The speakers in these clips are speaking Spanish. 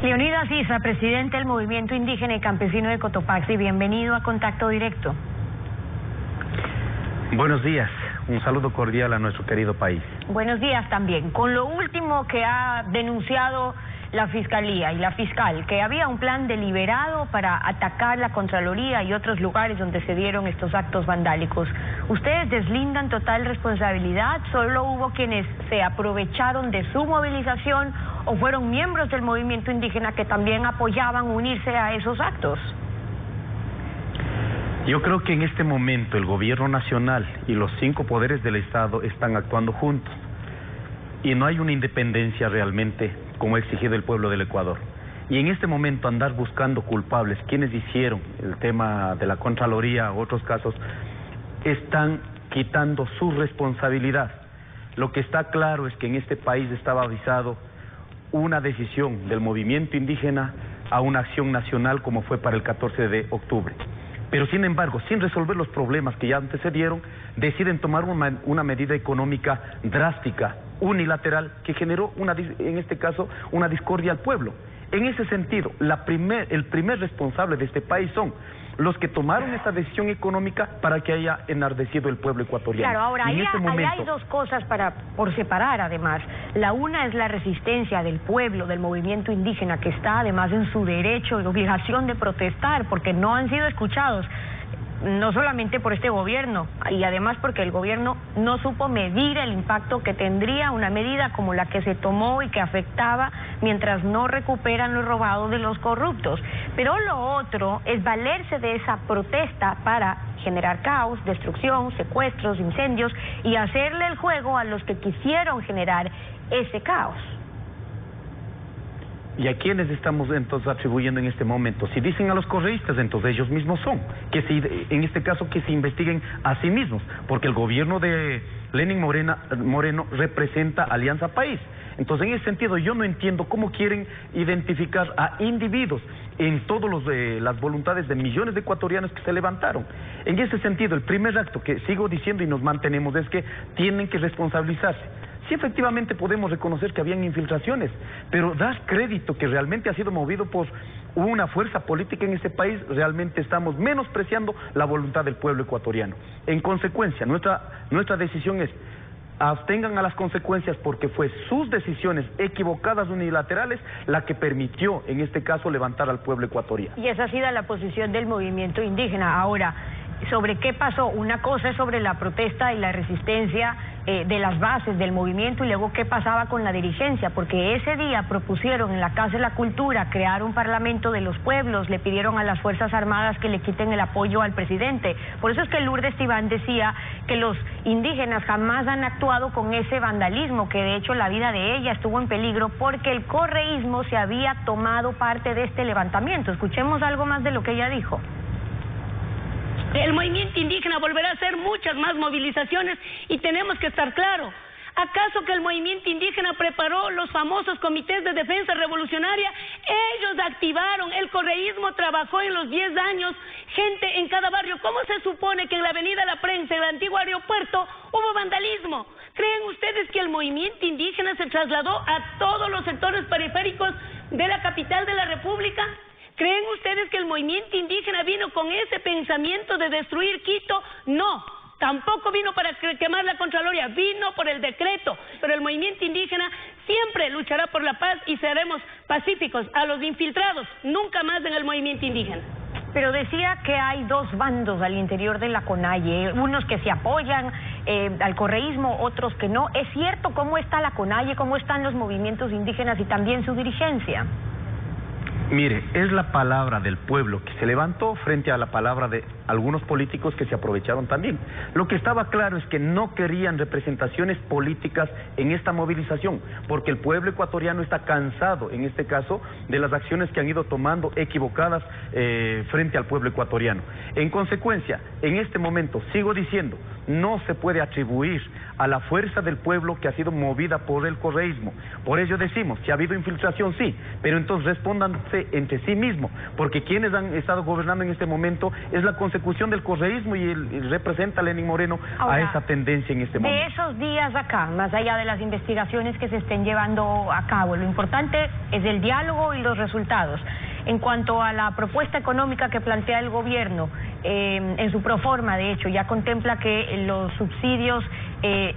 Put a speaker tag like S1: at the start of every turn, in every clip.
S1: Leonidas Issa, presidente del Movimiento Indígena y Campesino de Cotopaxi, bienvenido a Contacto Directo.
S2: Buenos días, un saludo cordial a nuestro querido país.
S1: Buenos días también. Con lo último que ha denunciado la Fiscalía y la fiscal, que había un plan deliberado para atacar la Contraloría y otros lugares donde se dieron estos actos vandálicos. ¿Ustedes deslindan total responsabilidad? ¿Solo hubo quienes se aprovecharon de su movilización o fueron miembros del movimiento indígena que también apoyaban unirse a esos actos?
S2: Yo creo que en este momento el gobierno nacional y los 5 poderes del Estado están actuando juntos y no hay una independencia realmente como ha exigido el pueblo del Ecuador. Y en este momento andar buscando culpables, quienes hicieron el tema de la Contraloría u otros casos, están quitando su responsabilidad. Lo que está claro es que en este país estaba avisado una decisión del movimiento indígena a una acción nacional como fue para el 14 de octubre. Pero sin embargo, sin resolver los problemas que ya antecedieron, deciden tomar una medida económica drástica, unilateral, que generó, en este caso, una discordia al pueblo. En ese sentido, el primer responsable de este país son los que tomaron esta decisión económica para que haya enardecido el pueblo ecuatoriano.
S1: Claro, ahora ahí hay dos cosas por separar además. La una es la resistencia del pueblo, del movimiento indígena, que está además en su derecho y obligación de protestar porque no han sido escuchados. No solamente por este gobierno, y además porque el gobierno no supo medir el impacto que tendría una medida como la que se tomó y que afectaba mientras no recuperan lo robado de los corruptos. Pero lo otro es valerse de esa protesta para generar caos, destrucción, secuestros, incendios y hacerle el juego a los que quisieron generar ese caos.
S2: ¿Y a quiénes estamos entonces atribuyendo en este momento? Si dicen a los correístas, entonces ellos mismos son. En este caso, que se investiguen a sí mismos, porque el gobierno de Lenín Moreno representa Alianza País. Entonces, en ese sentido, yo no entiendo cómo quieren identificar a individuos en todas las voluntades de millones de ecuatorianos que se levantaron. En ese sentido, el primer acto que sigo diciendo y nos mantenemos es que tienen que responsabilizarse. Sí, efectivamente podemos reconocer que habían infiltraciones, pero dar crédito que realmente ha sido movido por una fuerza política en este país, realmente estamos menospreciando la voluntad del pueblo ecuatoriano. En consecuencia, nuestra decisión es: abstengan a las consecuencias, porque fue sus decisiones equivocadas unilaterales la que permitió, en este caso, levantar al pueblo ecuatoriano.
S1: Y esa ha sido la posición del movimiento indígena. Ahora, ¿sobre qué pasó? Una cosa es sobre la protesta y la resistencia de las bases del movimiento, y luego qué pasaba con la dirigencia, porque ese día propusieron en la Casa de la Cultura crear un parlamento de los pueblos, le pidieron a las Fuerzas Armadas que le quiten el apoyo al presidente. Por eso es que Lourdes Tibán decía que los indígenas jamás han actuado con ese vandalismo, que de hecho la vida de ella estuvo en peligro porque el correísmo se había tomado parte de este levantamiento. Escuchemos algo más de lo que ella dijo.
S3: El movimiento indígena volverá a hacer muchas más movilizaciones y tenemos que estar claros. ¿Acaso que el movimiento indígena preparó los famosos comités de defensa revolucionaria? Ellos activaron, el correísmo trabajó en los 10 años, gente en cada barrio. ¿Cómo se supone que en la avenida La Prensa, en el antiguo aeropuerto, hubo vandalismo? ¿Creen ustedes que el movimiento indígena se trasladó a todos los sectores periféricos de la capital de la República? ¿Creen ustedes que el movimiento indígena vino con ese pensamiento de destruir Quito? No, tampoco vino para quemar la Contraloría, vino por el decreto. Pero el movimiento indígena siempre luchará por la paz y seremos pacíficos. A los infiltrados, nunca más en el movimiento indígena.
S1: Pero decía que hay dos bandos al interior de la CONAIE, unos que se apoyan al correísmo, otros que no. ¿Es cierto cómo está la CONAIE, cómo están los movimientos indígenas y también su dirigencia?
S2: Mire, es la palabra del pueblo que se levantó frente a la palabra de algunos políticos que se aprovecharon también. Lo que estaba claro es que no querían representaciones políticas en esta movilización, porque el pueblo ecuatoriano está cansado, en este caso, de las acciones que han ido tomando equivocadas frente al pueblo ecuatoriano. En consecuencia, en este momento, sigo diciendo, no se puede atribuir a la fuerza del pueblo que ha sido movida por el correísmo. Por ello decimos, si ha habido infiltración, sí, pero entonces respóndanse entre sí mismos, porque quienes han estado gobernando en este momento es la consecuencia persecución del correísmo y representa a Lenín Moreno
S1: ahora,
S2: a esa tendencia en este momento.
S1: De esos días acá, más allá de las investigaciones que se estén llevando a cabo, lo importante es el diálogo y los resultados. En cuanto a la propuesta económica que plantea el gobierno, en su proforma, de hecho, ya contempla que los subsidios,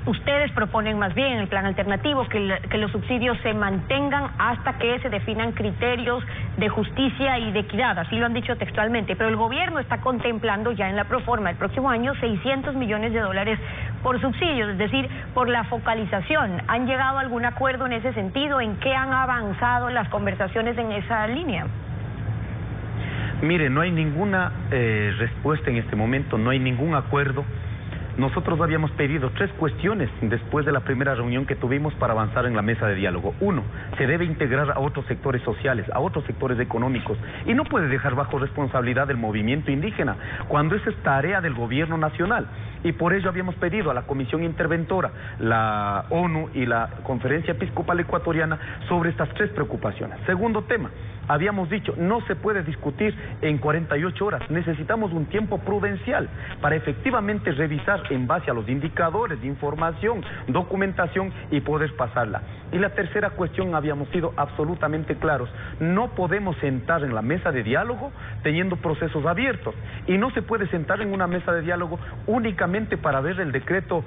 S1: ustedes proponen más bien en el plan alternativo que los subsidios se mantengan hasta que se definan criterios de justicia y de equidad, así lo han dicho textualmente, pero el gobierno está contemplando ya en la proforma el próximo año 600 millones de dólares por subsidios, es decir, por la focalización. ¿Han llegado a algún acuerdo en ese sentido? ¿En qué han avanzado las conversaciones en esa línea?
S2: Mire, no hay ninguna respuesta en este momento, no hay ningún acuerdo. Nosotros habíamos pedido 3 cuestiones después de la primera reunión que tuvimos para avanzar en la mesa de diálogo. 1, se debe integrar a otros sectores sociales, a otros sectores económicos, y no puede dejar bajo responsabilidad del movimiento indígena, cuando esa es tarea del gobierno nacional. Y por ello habíamos pedido a la Comisión Interventora, la ONU y la Conferencia Episcopal Ecuatoriana sobre estas 3 preocupaciones. Segundo tema, habíamos dicho, no se puede discutir en 48 horas, necesitamos un tiempo prudencial para efectivamente revisar en base a los indicadores, información, documentación y poder pasarla. Y la tercera cuestión, habíamos sido absolutamente claros, no podemos sentar en la mesa de diálogo teniendo procesos abiertos, y no se puede sentar en una mesa de diálogo únicamente para ver el decreto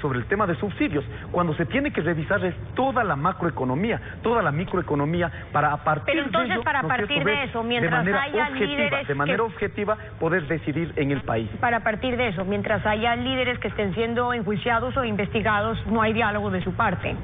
S2: sobre el tema de subsidios, cuando se tiene que revisar es toda la macroeconomía, toda la microeconomía, para a partir de eso,
S1: mientras haya líderes
S2: de manera objetiva, poder decidir en el país.
S1: Para partir de eso, mientras haya líderes que estén siendo enjuiciados o investigados, no hay diálogo de su parte.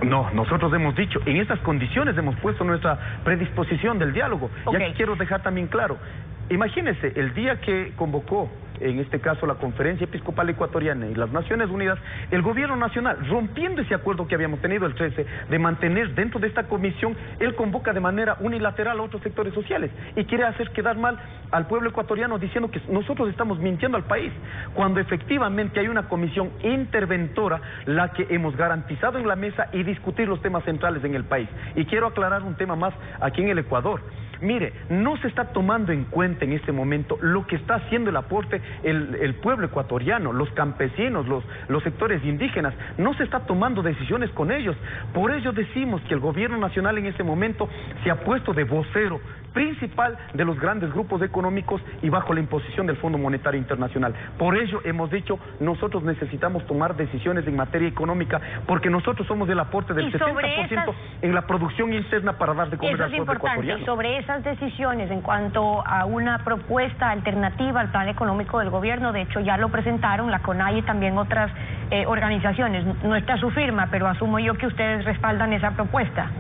S2: No, nosotros hemos dicho, en estas condiciones hemos puesto nuestra predisposición del diálogo.
S1: Okay.
S2: Ya que quiero dejar también claro, imagínense, el día que convocó, en este caso la Conferencia Episcopal Ecuatoriana y las Naciones Unidas, el gobierno nacional, rompiendo ese acuerdo que habíamos tenido el 13, de mantener dentro de esta comisión, él convoca de manera unilateral a otros sectores sociales y quiere hacer quedar mal al pueblo ecuatoriano diciendo que nosotros estamos mintiendo al país, cuando efectivamente hay una comisión interventora la que hemos garantizado en la mesa y discutir los temas centrales en el país. Y quiero aclarar un tema más aquí en el Ecuador. Mire, no se está tomando en cuenta en este momento lo que está haciendo el aporte el pueblo ecuatoriano, los campesinos, los sectores indígenas. No se está tomando decisiones con ellos. Por ello decimos que el gobierno nacional en este momento se ha puesto de vocero principal de los grandes grupos económicos y bajo la imposición del Fondo Monetario Internacional. Por ello hemos dicho, nosotros necesitamos tomar decisiones en materia económica, porque nosotros somos el aporte del 70% en la producción interna para dar de comer al pueblo ecuatoriano.
S1: Y sobre esas decisiones en cuanto a una propuesta alternativa al plan económico del gobierno, de hecho ya lo presentaron la CONAIE y también otras organizaciones. No está su firma, pero asumo yo que ustedes respaldan esa propuesta.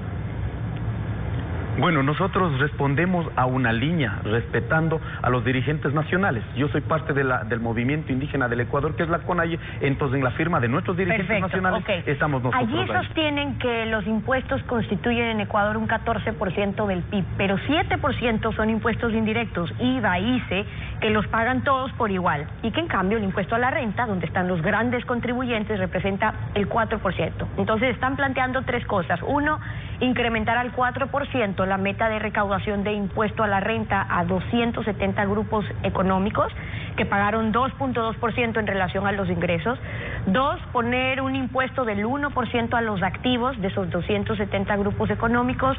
S2: Bueno, nosotros respondemos a una línea, respetando a los dirigentes nacionales. Yo soy parte del movimiento indígena del Ecuador, que es la CONAIE, entonces en la firma de nuestros dirigentes nacionales estamos nosotros.
S1: Allí sostienen que los impuestos constituyen en Ecuador un 14% del PIB, pero 7% son impuestos indirectos, IVA, ICE, que los pagan todos por igual, y que en cambio el impuesto a la renta, donde están los grandes contribuyentes, representa el 4%. Entonces están planteando 3 cosas. 1, incrementar al 4% la meta de recaudación de impuesto a la renta a 270 grupos económicos que pagaron 2.2% en relación a los ingresos. 2, poner un impuesto del 1% a los activos de esos 270 grupos económicos,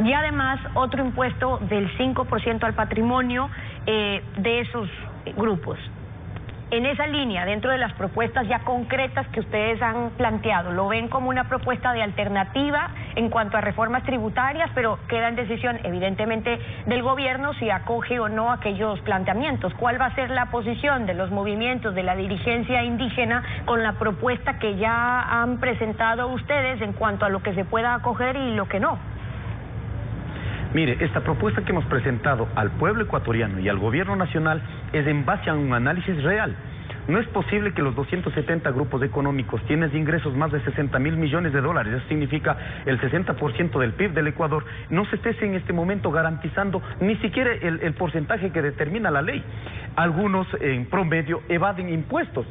S1: y además otro impuesto del 5% al patrimonio de esos grupos. En esa línea, dentro de las propuestas ya concretas que ustedes han planteado, ¿lo ven como una propuesta de alternativa en cuanto a reformas tributarias, pero queda en decisión evidentemente del gobierno si acoge o no aquellos planteamientos? ¿Cuál va a ser la posición de los movimientos, de la dirigencia indígena con la propuesta que ya han presentado ustedes en cuanto a lo que se pueda acoger y lo que no?
S2: Mire, esta propuesta que hemos presentado al pueblo ecuatoriano y al gobierno nacional es en base a un análisis real. No es posible que los 270 grupos económicos tienen ingresos más de 60.000 millones de dólares, eso significa el 60% del PIB del Ecuador, no se esté en este momento garantizando ni siquiera el porcentaje que determina la ley. algunos en promedio evaden impuestos.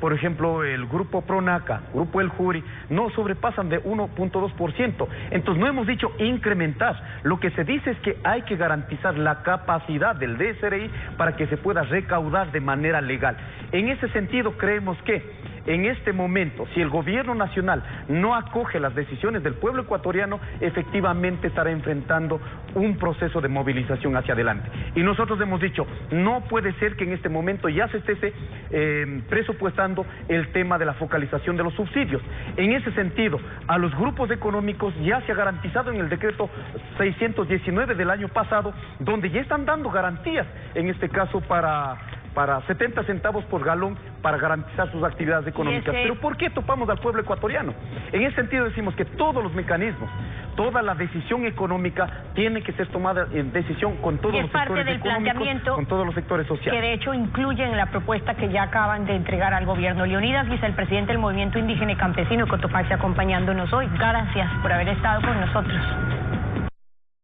S2: Por ejemplo, el grupo Pronaca, grupo El Juri, no sobrepasan de 1.2%. Entonces no hemos dicho incrementar, lo que se dice es que hay que garantizar la capacidad del DSRI para que se pueda recaudar de manera legal. En ese sentido creemos que en este momento, si el gobierno nacional no acoge las decisiones del pueblo ecuatoriano, efectivamente estará enfrentando un proceso de movilización hacia adelante. Y nosotros hemos dicho, no puede ser que en este momento ya se esté presupuestando el tema de la focalización de los subsidios. En ese sentido, a los grupos económicos ya se ha garantizado en el decreto 619 del año pasado, donde ya están dando garantías, en este caso para 70 centavos por galón para garantizar sus actividades económicas. Pero ¿por qué topamos al pueblo ecuatoriano? En ese sentido decimos que todos los mecanismos, toda la decisión económica tiene que ser tomada en decisión con todos los sectores económicos, con todos los sectores sociales.
S1: Que de hecho incluyen la propuesta que ya acaban de entregar al gobierno. Leonidas Guisa, el presidente del Movimiento Indígena y Campesino de Cotopaxi, acompañándonos hoy. Gracias por haber estado con nosotros.